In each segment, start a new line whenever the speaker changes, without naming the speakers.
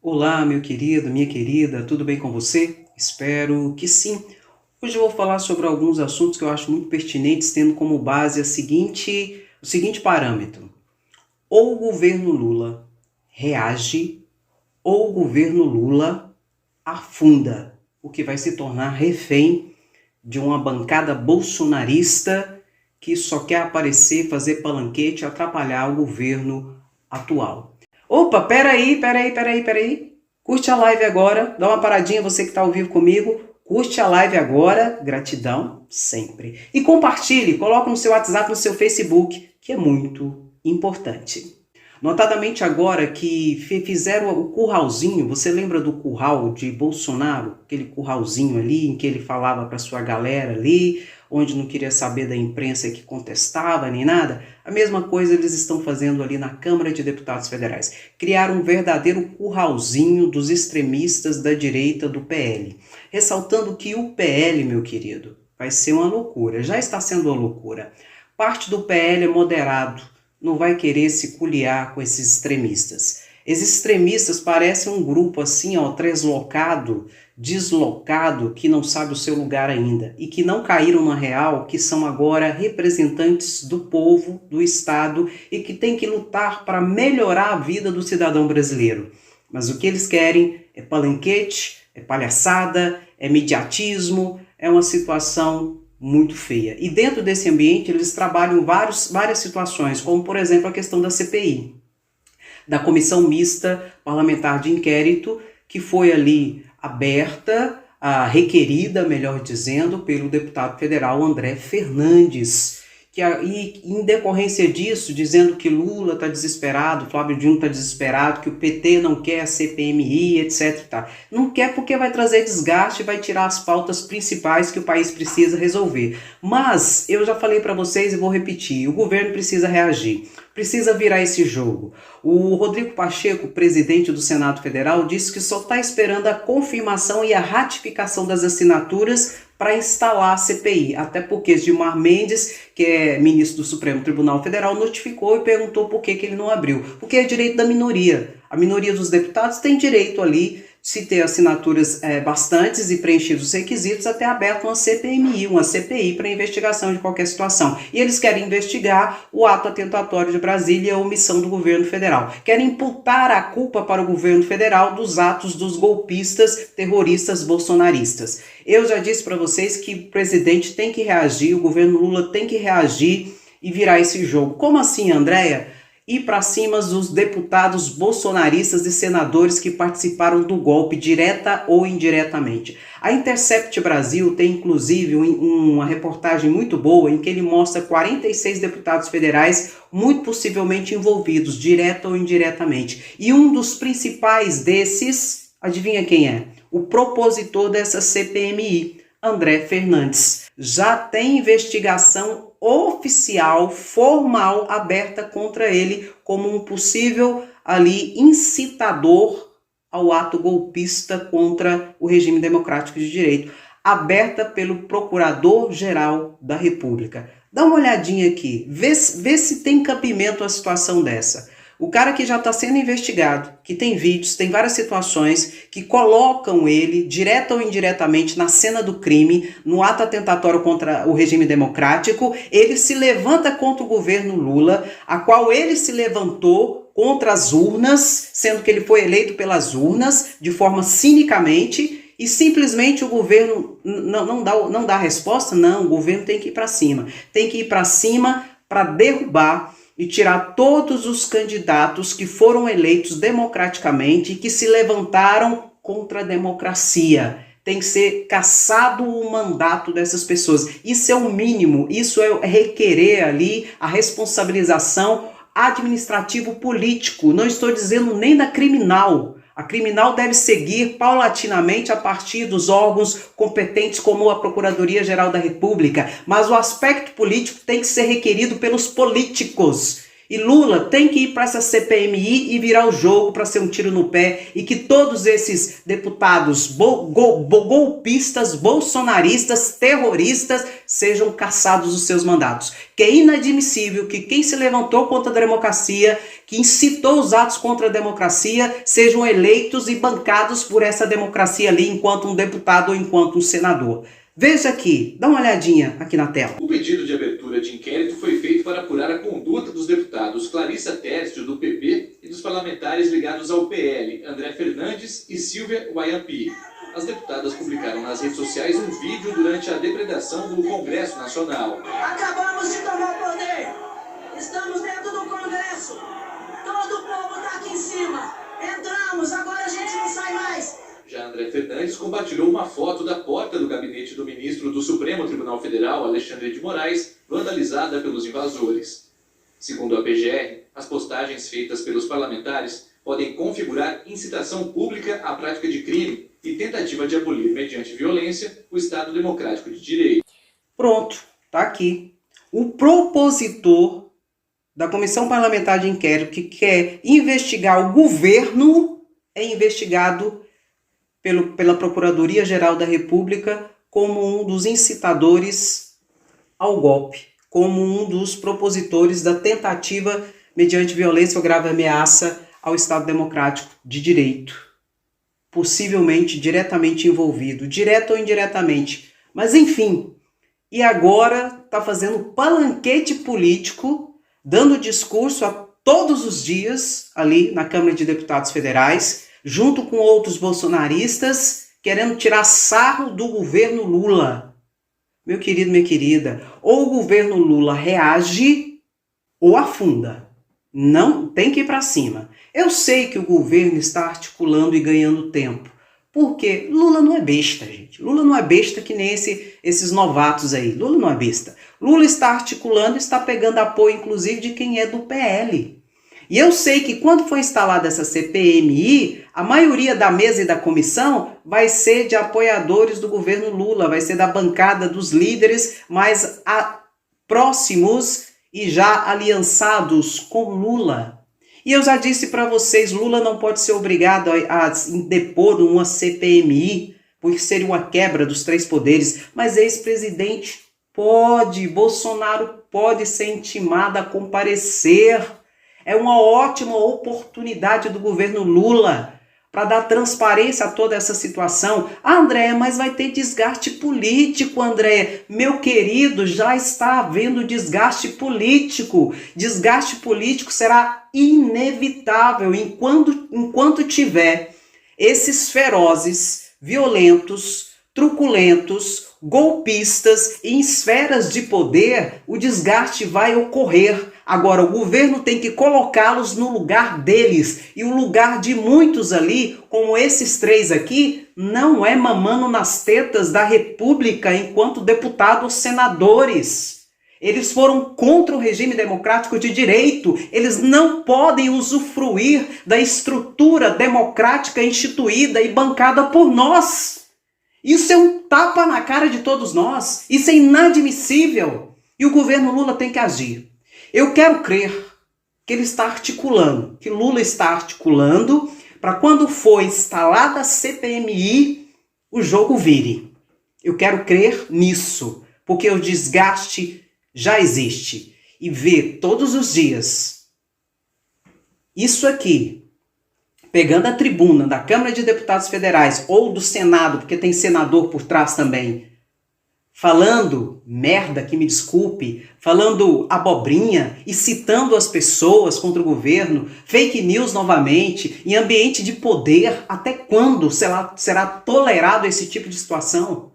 Olá, meu querido, minha querida, tudo bem com você? Espero que sim. Hoje eu vou falar sobre alguns assuntos que eu acho muito pertinentes, tendo como base o seguinte parâmetro. Ou o governo Lula reage, ou o governo Lula afunda, o que vai se tornar refém de uma bancada bolsonarista que só quer aparecer, fazer palanquete e atrapalhar o governo atual. Opa, peraí. Curte a live agora, dá uma paradinha você que está ao vivo comigo. Curte a live agora, gratidão sempre. E compartilhe, coloca no seu WhatsApp, no seu Facebook, que é muito importante. Notadamente agora que fizeram o curralzinho, você lembra do curral de Bolsonaro? Aquele curralzinho ali em que ele falava para sua galera ali, onde não queria saber da imprensa que contestava nem nada? A mesma coisa eles estão fazendo ali na Câmara de Deputados Federais. Criaram um verdadeiro curralzinho dos extremistas da direita do PL. Ressaltando que o PL, meu querido, vai ser uma loucura, já está sendo uma loucura. Parte do PL é moderado, não vai querer se culiar com esses extremistas. Esses extremistas parecem um grupo assim, ó, deslocado, que não sabe o seu lugar ainda e que não caíram na real, que são agora representantes do povo, do Estado e que tem que lutar para melhorar a vida do cidadão brasileiro. Mas o que eles querem é palanquete, é palhaçada, é mediatismo, é uma situação muito feia. E dentro desse ambiente eles trabalham várias situações, como por exemplo a questão da CPI, da Comissão Mista Parlamentar de Inquérito, que foi ali aberta, requerida, melhor dizendo, pelo deputado federal André Fernandes. E em decorrência disso, dizendo que Lula está desesperado, Flávio Dino está desesperado, que o PT não quer a CPMI, etc. Tá. Não quer porque vai trazer desgaste e vai tirar as pautas principais que o país precisa resolver. Mas eu já falei para vocês e vou repetir, o governo precisa reagir, precisa virar esse jogo. O Rodrigo Pacheco, presidente do Senado Federal, disse que só está esperando a confirmação e a ratificação das assinaturas para instalar a CPI, até porque Gilmar Mendes, que é ministro do Supremo Tribunal Federal, notificou e perguntou por que ele não abriu. Porque é direito da minoria. A minoria dos deputados tem direito ali, se ter assinaturas bastantes e preenchidos os requisitos, até aberto uma CPMI, uma CPI para investigação de qualquer situação. E eles querem investigar o ato atentatório de Brasília e a omissão do governo federal. Querem imputar a culpa para o governo federal dos atos dos golpistas, terroristas, bolsonaristas. Eu já disse para vocês que o presidente tem que reagir, o governo Lula tem que reagir e virar esse jogo. Como assim, Andréia? Ir para cima dos deputados bolsonaristas e senadores que participaram do golpe, direta ou indiretamente. A Intercept Brasil tem inclusive uma reportagem muito boa em que ele mostra 46 deputados federais muito possivelmente envolvidos, direta ou indiretamente. E um dos principais desses, adivinha quem é? O propositor dessa CPMI, André Fernandes. Já tem investigação oficial, formal, aberta contra ele como um possível ali incitador ao ato golpista contra o regime democrático de direito, aberta pelo Procurador-Geral da República. Dá uma olhadinha aqui, vê se tem cabimento a situação dessa. O cara que já está sendo investigado, que tem vídeos, tem várias situações que colocam ele, direta ou indiretamente, na cena do crime, no ato atentatório contra o regime democrático, ele se levanta contra o governo Lula, a qual ele se levantou contra as urnas, sendo que ele foi eleito pelas urnas, de forma cinicamente, e simplesmente o governo não dá resposta. Não, o governo tem que ir para cima. Tem que ir para cima para derrubar e tirar todos os candidatos que foram eleitos democraticamente e que se levantaram contra a democracia. Tem que ser cassado o mandato dessas pessoas. Isso é o mínimo, isso é requerer ali a responsabilização administrativo-político. Não estou dizendo nem da criminal. A criminal deve seguir paulatinamente a partir dos órgãos competentes como a Procuradoria-Geral da República, mas o aspecto político tem que ser requerido pelos políticos. E Lula tem que ir para essa CPMI e virar o jogo para ser um tiro no pé e que todos esses deputados golpistas, bolsonaristas, terroristas sejam cassados dos seus mandatos. Que é inadmissível que quem se levantou contra a democracia, que incitou os atos contra a democracia, sejam eleitos e bancados por essa democracia ali enquanto um deputado ou enquanto um senador. Veja aqui, dá uma olhadinha aqui na tela.
O pedido de abertura de inquérito foi feito para apurar a conduta dos deputados Clarissa Tércio, do PP, e dos parlamentares ligados ao PL, André Fernandes e Silvia Wayampi. As deputadas publicaram nas redes sociais um vídeo durante a depredação do Congresso Nacional.
Acabamos de tomar o poder. Estamos dentro do Congresso. Todo o povo está aqui em cima. Entramos, agora a gente não sai mais.
Já André Fernandes compartilhou uma foto da porta do gabinete do ministro do Supremo Tribunal Federal, Alexandre de Moraes, vandalizada pelos invasores. Segundo a PGR, as postagens feitas pelos parlamentares podem configurar incitação pública à prática de crime e tentativa de abolir, mediante violência, o Estado Democrático de Direito.
Pronto, tá aqui. O propositor da Comissão Parlamentar de Inquérito que quer investigar o governo é investigado pela Procuradoria-Geral da República como um dos incitadores ao golpe, como um dos propositores da tentativa mediante violência ou grave ameaça ao Estado Democrático de Direito. Possivelmente diretamente envolvido, direto ou indiretamente. Mas enfim, e agora está fazendo palanquete político, dando discurso a todos os dias ali na Câmara de Deputados Federais, junto com outros bolsonaristas, querendo tirar sarro do governo Lula. Meu querido, minha querida, ou o governo Lula reage ou afunda. Não tem que ir para cima. Eu sei que o governo está articulando e ganhando tempo. Porque Lula não é besta, gente. Lula não é besta que nem esses novatos aí. Lula não é besta. Lula está articulando e está pegando apoio, inclusive, de quem é do PL. E eu sei que quando for instalada essa CPMI, a maioria da mesa e da comissão vai ser de apoiadores do governo Lula, vai ser da bancada dos líderes mais próximos e já aliançados com Lula. E eu já disse para vocês, Lula não pode ser obrigado a depor uma CPMI, porque seria uma quebra dos três poderes, mas ex-presidente pode, Bolsonaro pode ser intimado a comparecer. É uma ótima oportunidade do governo Lula para dar transparência a toda essa situação. Ah, André, mas vai ter desgaste político, André. Meu querido, já está havendo desgaste político. Desgaste político será inevitável enquanto tiver esses ferozes, violentos, truculentos, golpistas em esferas de poder, o desgaste vai ocorrer. Agora, o governo tem que colocá-los no lugar deles. E o lugar de muitos ali, como esses três aqui, não é mamando nas tetas da República enquanto deputados senadores. Eles foram contra o regime democrático de direito. Eles não podem usufruir da estrutura democrática instituída e bancada por nós. Isso é um tapa na cara de todos nós. Isso é inadmissível. E o governo Lula tem que agir. Eu quero crer que ele está articulando, que Lula está articulando para quando for instalada a CPMI, o jogo vire. Eu quero crer nisso, porque o desgaste já existe. E ver todos os dias isso aqui, pegando a tribuna da Câmara de Deputados Federais ou do Senado, porque tem senador por trás também, falando merda, que me desculpe, falando abobrinha e citando as pessoas contra o governo, fake news novamente, em ambiente de poder, até quando será tolerado esse tipo de situação?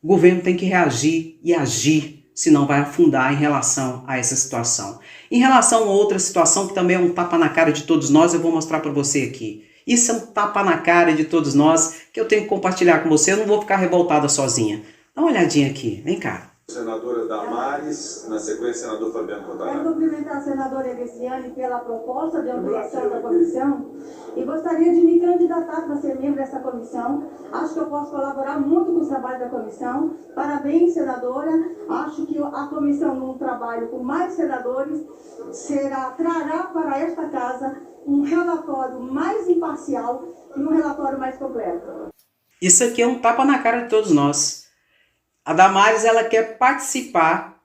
O governo tem que reagir e agir, senão vai afundar em relação a essa situação. Em relação a outra situação, que também é um tapa na cara de todos nós, eu vou mostrar para você aqui. Isso é um tapa na cara de todos nós, que eu tenho que compartilhar com você, eu não vou ficar revoltada sozinha. Dá uma olhadinha aqui, vem cá.
Senadora Damares, na sequência, senador Fabiano
Quero
Cotararo.
cumprimentar a senadora Egriciane pela proposta de ampliação da comissão e gostaria de me candidatar para ser membro dessa comissão. Acho que eu posso colaborar muito com o trabalho da comissão. Parabéns, senadora. Acho que a comissão, num trabalho com mais senadores, trará para esta casa um relatório mais imparcial e um relatório mais completo.
Isso aqui é um tapa na cara de todos nós. A Damares, ela quer participar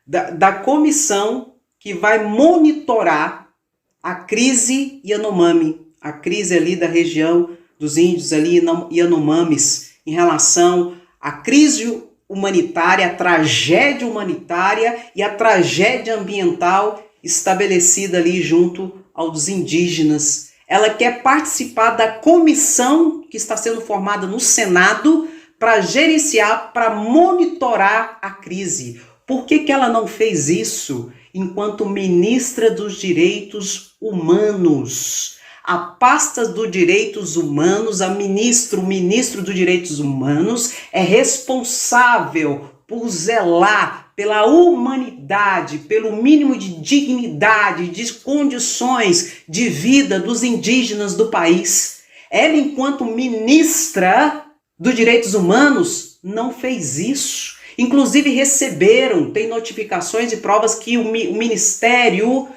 da comissão que vai monitorar a crise Yanomami, a crise ali da região dos índios ali, Yanomamis, em relação à crise humanitária, a tragédia humanitária e a tragédia ambiental estabelecida ali junto aos indígenas. Ela quer participar da comissão que está sendo formada no Senado para gerenciar, para monitorar a crise. Por que ela não fez isso enquanto ministra dos Direitos Humanos? A pasta dos Direitos Humanos, o ministro dos Direitos Humanos, é responsável por zelar pela humanidade, pelo mínimo de dignidade, de condições de vida dos indígenas do país. Ela, enquanto ministra dos Direitos Humanos, não fez isso. Inclusive tem notificações e provas que o Ministério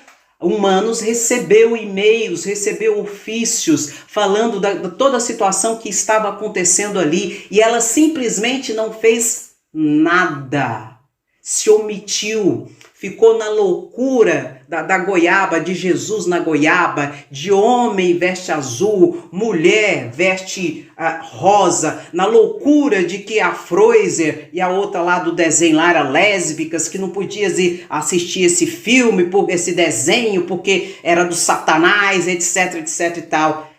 Humanos recebeu e-mails, recebeu ofícios falando de toda a situação que estava acontecendo ali e ela simplesmente não fez nada. Se omitiu, ficou na loucura da goiaba, de Jesus na goiaba, de homem veste azul, mulher veste rosa, na loucura de que a Froiser e a outra lá do desenho lá eram lésbicas, que não podia assistir esse filme, esse desenho, porque era do Satanás, etc, etc e tal.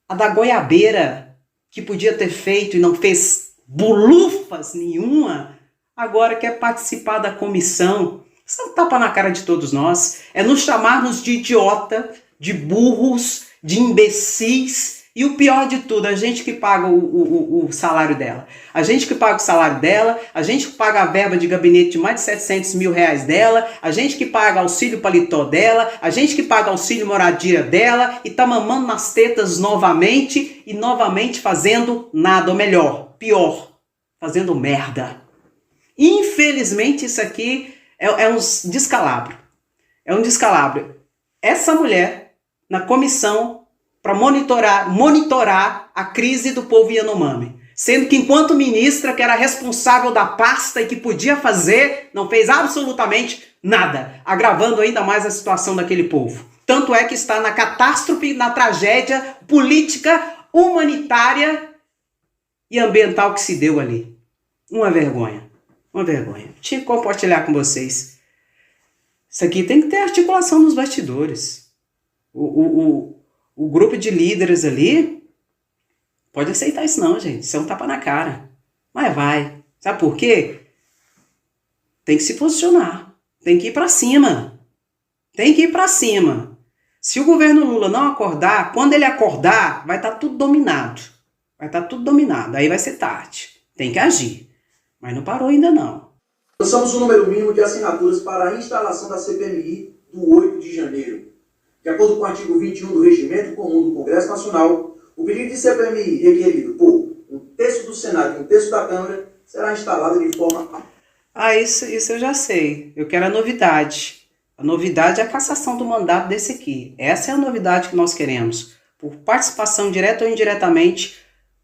A da goiabeira, que podia ter feito e não fez bulufas nenhuma, agora quer participar da comissão. Isso é um tapa na cara de todos nós. É nos chamarmos de idiota, de burros, de imbecis. E o pior de tudo, a gente que paga o salário dela. A gente que paga o salário dela, a gente que paga a verba de gabinete de mais de 700 mil reais dela, a gente que paga auxílio paletó dela, a gente que paga auxílio moradia dela e tá mamando nas tetas novamente e novamente fazendo nada, ou melhor, pior, fazendo merda. Infelizmente isso aqui é um descalabro. É um descalabro. Essa mulher, na comissão, para monitorar a crise do povo Yanomami. Sendo que enquanto ministra, que era responsável da pasta e que podia fazer, não fez absolutamente nada, agravando ainda mais a situação daquele povo. Tanto é que está na catástrofe, na tragédia política, humanitária e ambiental que se deu ali. Uma vergonha. Uma vergonha. Tinha que compartilhar com vocês. Isso aqui tem que ter articulação nos bastidores. O grupo de líderes ali pode aceitar isso não, gente. Isso é um tapa na cara. Mas vai. Sabe por quê? Tem que se posicionar. Tem que ir para cima. Tem que ir para cima. Se o governo Lula não acordar, quando ele acordar, vai estar tudo dominado. Vai estar tudo dominado. Aí vai ser tarde. Tem que agir. Mas não parou ainda não.
Lançamos o número mínimo de assinaturas para a instalação da CPMI do 8 de janeiro. De acordo com o artigo 21 do Regimento Comum do Congresso Nacional, o pedido de CPMI requerido por um terço do Senado e um terço da Câmara será instalado de forma...
Isso eu já sei. Eu quero a novidade. A novidade é a cassação do mandato desse aqui. Essa é a novidade que nós queremos. Por participação direta ou indiretamente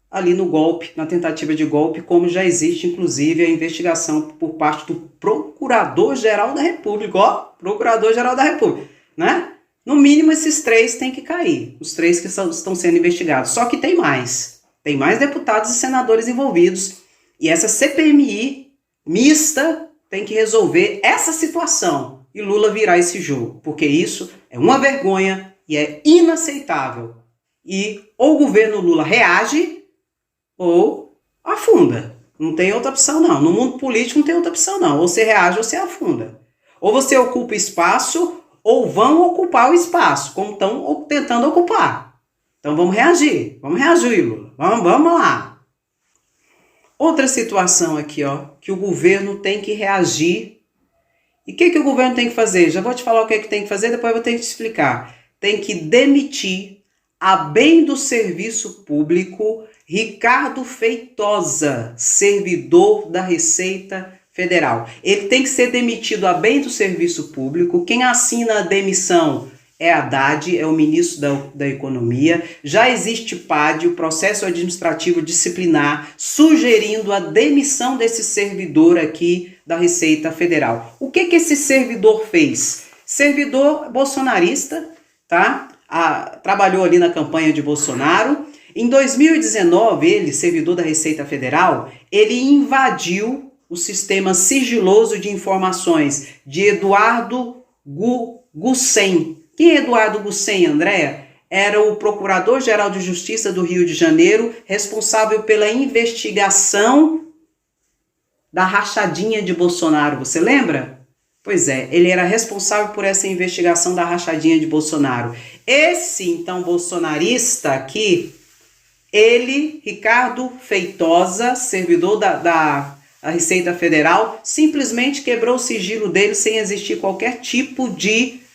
ali no golpe, na tentativa de golpe, como já existe, inclusive, a investigação por parte do Procurador-Geral da República. Ó, Procurador-Geral da República, né? No mínimo, esses 3 têm que cair. Os 3 que estão sendo investigados. Só que tem mais. Tem mais deputados e senadores envolvidos. E essa CPMI mista tem que resolver essa situação. E Lula virar esse jogo. Porque isso é uma vergonha e é inaceitável. E ou o governo Lula reage ou afunda. Não tem outra opção, não. No mundo político não tem outra opção, não. Ou você reage ou você afunda. Ou você ocupa espaço, ou vão ocupar o espaço, como estão tentando ocupar. Então vamos reagir. Vamos reagir, Lula. Vamos lá. Outra situação aqui, ó, que o governo tem que reagir. E o que o governo tem que fazer? Já vou te falar o que tem que fazer, depois eu vou ter que te explicar. Tem que demitir, a bem do serviço público, Ricardo Feitosa, servidor da Receita Federal. Ele tem que ser demitido a bem do serviço público. Quem assina a demissão é Haddad, é o ministro da Economia. Já existe PAD, o processo administrativo disciplinar, sugerindo a demissão desse servidor aqui da Receita Federal. O que esse servidor fez? Servidor bolsonarista, tá? Trabalhou ali na campanha de Bolsonaro. Em 2019, ele, servidor da Receita Federal, ele invadiu o sistema sigiloso de informações de Eduardo Gussen. Quem é Eduardo Gussen, Andréa? Era o Procurador-Geral de Justiça do Rio de Janeiro, responsável pela investigação da rachadinha de Bolsonaro. Você lembra? Pois é, ele era responsável por essa investigação da rachadinha de Bolsonaro. Esse, então, bolsonarista aqui, ele, Ricardo Feitosa, servidor da Receita Federal, simplesmente quebrou o sigilo dele sem existir qualquer tipo de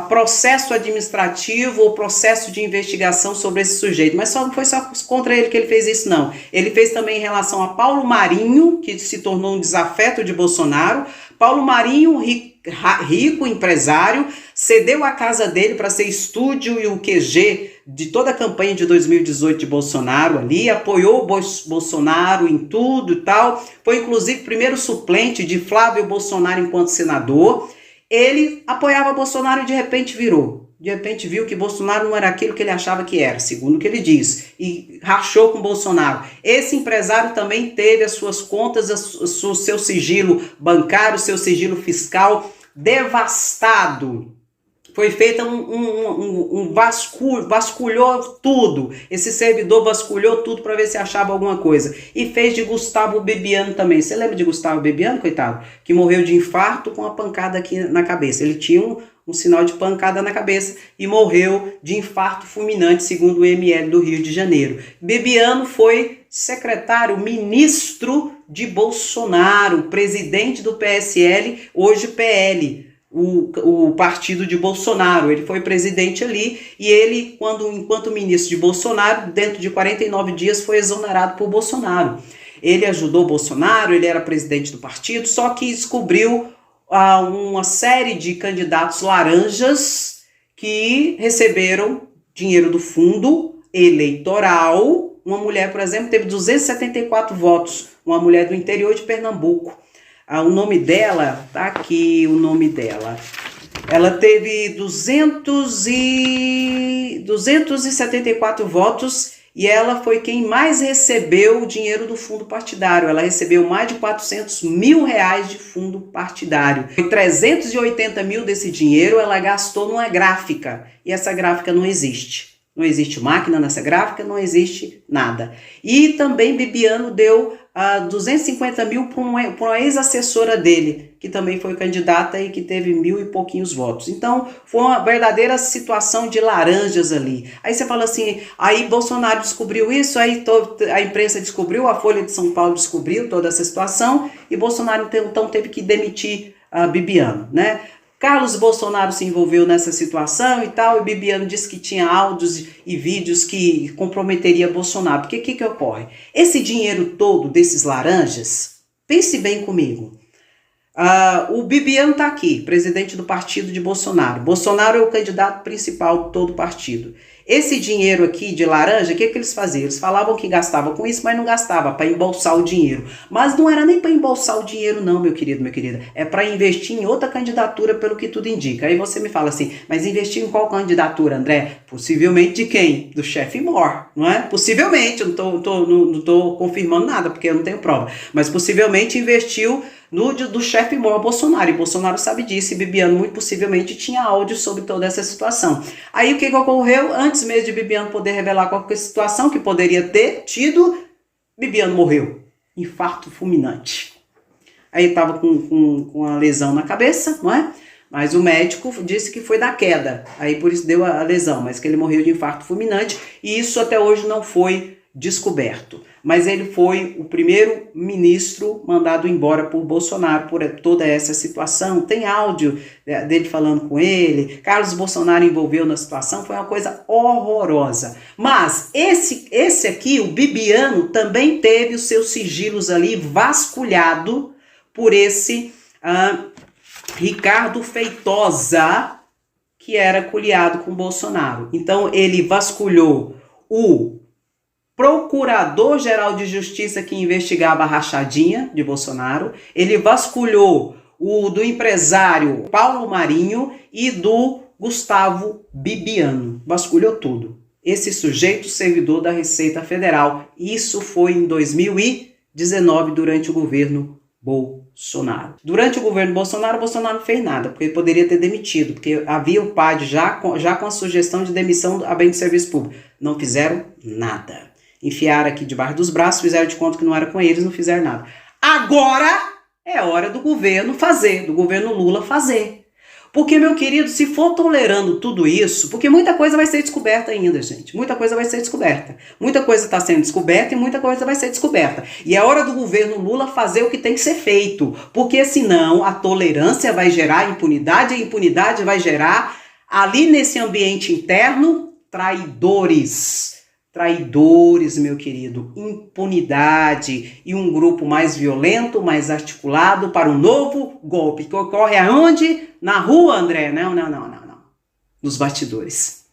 processo administrativo ou processo de investigação sobre esse sujeito. Mas não foi só contra ele que ele fez isso, não. Ele fez também em relação a Paulo Marinho, que se tornou um desafeto de Bolsonaro. Paulo Marinho, rico empresário, cedeu a casa dele para ser estúdio e o QG de toda a campanha de 2018 de Bolsonaro ali, apoiou Bolsonaro em tudo e tal, foi inclusive primeiro suplente de Flávio Bolsonaro enquanto senador. Ele apoiava Bolsonaro e de repente virou. De repente viu que Bolsonaro não era aquilo que ele achava que era, segundo o que ele diz, e rachou com Bolsonaro. Esse empresário também teve as suas contas, o seu sigilo bancário, o seu sigilo fiscal devastado. Foi feita vasculhou tudo. Esse servidor vasculhou tudo para ver se achava alguma coisa. E fez de Gustavo Bebiano também. Você lembra de Gustavo Bebiano, coitado? Que morreu de infarto com uma pancada aqui na cabeça. Ele tinha um sinal de pancada na cabeça e morreu de infarto fulminante, segundo o ML do Rio de Janeiro. Bebiano foi secretário, ministro de Bolsonaro, presidente do PSL, hoje PL. O partido de Bolsonaro, ele foi presidente ali e ele, enquanto ministro de Bolsonaro, dentro de 49 dias foi exonerado por Bolsonaro. Ele ajudou Bolsonaro, ele era presidente do partido, só que descobriu uma série de candidatos laranjas que receberam dinheiro do fundo eleitoral. Uma mulher, por exemplo, teve 274 votos, uma mulher do interior de Pernambuco. O nome dela, tá aqui o nome dela. Ela teve 274 votos e ela foi quem mais recebeu o dinheiro do fundo partidário. Ela recebeu mais de 400 mil reais de fundo partidário. 380 mil desse dinheiro ela gastou numa gráfica e essa gráfica não existe. Não existe máquina nessa gráfica, não existe nada. E também Bebiano deu 250 mil para uma ex-assessora dele, que também foi candidata e que teve 1.000 e pouquinhos votos. Então, foi uma verdadeira situação de laranjas ali. Aí você fala assim, aí Bolsonaro descobriu isso, aí a imprensa descobriu, a Folha de São Paulo descobriu toda essa situação, e Bolsonaro então teve que demitir Bebiano, né? Carlos Bolsonaro se envolveu nessa situação e tal, e Bebiano disse que tinha áudios e vídeos que comprometeria Bolsonaro. Porque o que ocorre? Esse dinheiro todo desses laranjas, pense bem comigo, o Bebiano está aqui, presidente do partido de Bolsonaro. Bolsonaro é o candidato principal de todo o partido. Esse dinheiro aqui de laranja, o que eles faziam? Eles falavam que gastavam com isso, mas não gastava para embolsar o dinheiro. Mas não era nem para embolsar o dinheiro não, meu querido, minha querida. É para investir em outra candidatura, pelo que tudo indica. Aí você me fala assim, mas investir em qual candidatura, André? Possivelmente de quem? Do chefe Mor, não é? Possivelmente, eu não tô confirmando nada, porque eu não tenho prova. Mas possivelmente investiu do chefe Mor Bolsonaro, e Bolsonaro sabe disso, e Bebiano muito possivelmente tinha áudio sobre toda essa situação. Aí o que ocorreu? Antes mesmo de Bebiano poder revelar qualquer situação que poderia ter tido, Bebiano morreu, infarto fulminante. Aí estava com a lesão na cabeça, não é? Mas o médico disse que foi da queda, aí por isso deu a lesão, mas que ele morreu de infarto fulminante, e isso até hoje não foi descoberto. mas ele foi o primeiro ministro mandado embora por Bolsonaro por toda essa situação. Tem áudio dele falando com ele, Carlos Bolsonaro envolveu na situação, foi uma coisa horrorosa. Mas esse aqui, o Bibiano, também teve os seus sigilos ali vasculhado por esse Ricardo Feitosa, que era coliado com Bolsonaro. Então ele vasculhou o Procurador-Geral de Justiça que investigava a rachadinha de Bolsonaro, ele vasculhou o do empresário Paulo Marinho e do Gustavo Bibiano, vasculhou tudo. Esse sujeito servidor da Receita Federal, isso foi em 2019 durante o governo Bolsonaro. Durante o governo Bolsonaro não fez nada, porque ele poderia ter demitido, porque havia o PAD já com a sugestão de demissão a bem de serviço público. Não fizeram nada. Enfiaram aqui debaixo dos braços, fizeram de conta que não era com eles, não fizeram nada. Agora é hora do governo fazer, do governo Lula fazer. Porque, meu querido, se for tolerando tudo isso, porque muita coisa vai ser descoberta ainda, gente. Muita coisa vai ser descoberta. Muita coisa está sendo descoberta e muita coisa vai ser descoberta. E é hora do governo Lula fazer o que tem que ser feito. Porque senão a tolerância vai gerar impunidade, e a impunidade vai gerar, ali nesse ambiente interno, traidores. Traidores, meu querido, impunidade e um grupo mais violento, mais articulado para um novo golpe que ocorre aonde? Na rua, André? Não. Nos bastidores.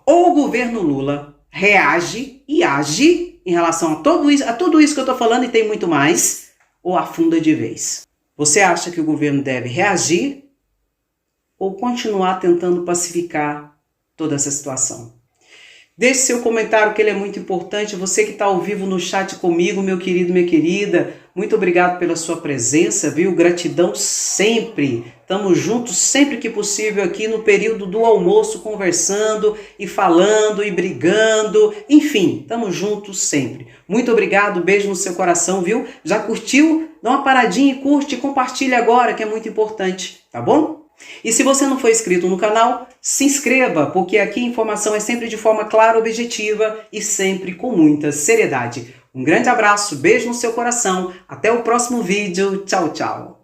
Ou o governo Lula reage e age em relação a tudo isso que eu estou falando e tem muito mais, ou afunda de vez. Você acha que o governo deve reagir ou continuar tentando pacificar toda essa situação? Deixe seu comentário, que ele é muito importante. Você que está ao vivo no chat comigo, meu querido, minha querida, muito obrigado pela sua presença, viu? Gratidão sempre. Estamos juntos sempre que possível aqui no período do almoço, conversando e falando e brigando. Enfim, estamos juntos sempre. Muito obrigado, beijo no seu coração, viu? Já curtiu? Dá uma paradinha e curte, compartilha agora, que é muito importante, tá bom? E se você não for inscrito no canal, se inscreva, porque aqui a informação é sempre de forma clara, objetiva e sempre com muita seriedade. Um grande abraço, beijo no seu coração, até o próximo vídeo, tchau, tchau.